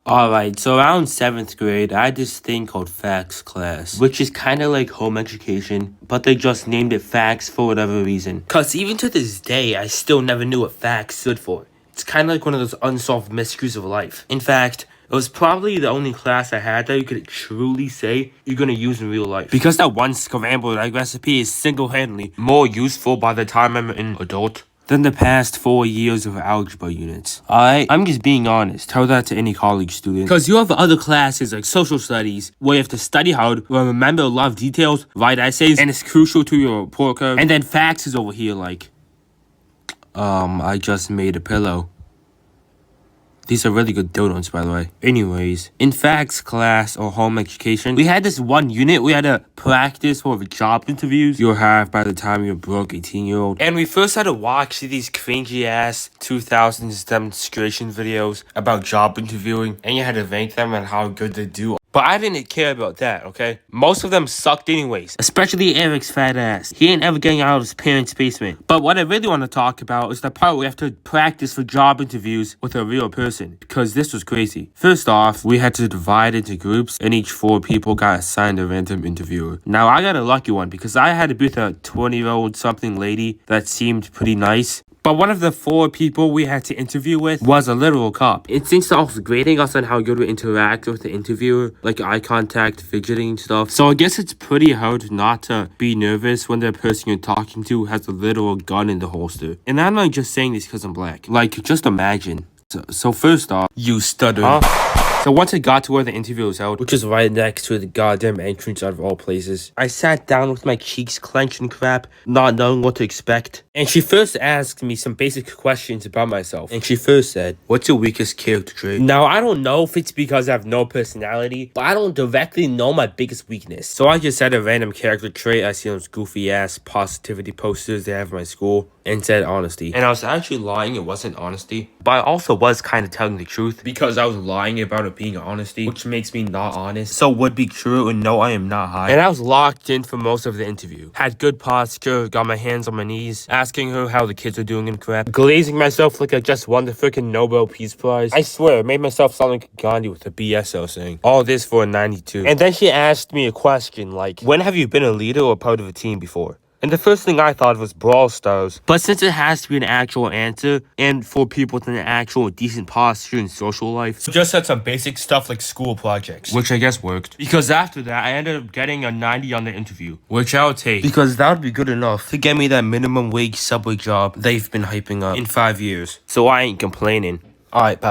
Alright, so around 7th grade, I had this thing called facts class, which is kind of like home education, but they just named it facts for whatever reason. Cause even to this day, I still never knew what facts stood for. It's kind of like one of those unsolved mysteries of life. In fact, it was probably the only class I had that you could truly say you're gonna use in real life. Because that one scrambled egg recipe is single-handedly more useful by the time I'm an adult than the past 4 years of algebra units. Alright? I'm just being honest. Tell that to any college student. Because you have other classes like social studies, where you have to study hard, remember a lot of details, write essays, and it's crucial to your report card. And then facts is over here like, I just made a pillow. These are really good donuts, by the way. Anyways, in facts class or home education, we had this one unit we had to practice for job interviews you'll have by the time you're broke 18-year-old. And we first had to watch these cringy-ass 2000s demonstration videos about job interviewing, and you had to rank them and how good they do. But I didn't care about that, okay? Most of them sucked anyways. Especially Eric's fat ass. He ain't ever getting out of his parents' basement. But what I really want to talk about is the part where we have to practice for job interviews with a real person. Because this was crazy. First off, we had to divide into groups, and each 4 people got assigned a random interviewer. Now, I got a lucky one because I had to be with a 20-year-old something lady that seemed pretty nice. But one of the 4 people we had to interview with was a literal cop. Instincts of grading us on how good we interact with the interviewer, like eye contact, fidgeting and stuff. So I guess it's pretty hard not to be nervous when the person you're talking to has a literal gun in the holster. And I'm not just saying this because I'm black. Like, just imagine. So first off, you stutter. Huh? So once I got to where the interview was held, which is right next to the goddamn entrance out of all places, I sat down with my cheeks clenched and crap, not knowing what to expect. And she first asked me some basic questions about myself. And she first said, "What's your weakest character trait?" Now, I don't know if it's because I have no personality, but I don't directly know my biggest weakness. So I just said a random character trait I see on those goofy-ass positivity posters they have in my school, and said honesty. And I was actually lying, it wasn't honesty. But I also was kind of telling the truth, because I was lying about it being honesty, which makes me not honest. So would be true, and no, I am not high. And I was locked in for most of the interview. Had good posture, got my hands on my knees, asking her how the kids are doing and crap. Glazing myself like I just won the freaking Nobel Peace Prize. I swear, it made myself sound like Gandhi with the BS I was saying. All this for a 92. And then she asked me a question like, when have you been a leader or part of a team before? And the first thing I thought was Brawl Stars. But since it has to be an actual answer, and for people with an actual decent posture in social life, so just said some basic stuff like school projects. Which I guess worked. Because after that, I ended up getting a 90 on the interview. Which I would take. Because that would be good enough to get me that minimum wage Subway job they've been hyping up in 5 years. So I ain't complaining. Alright, bye.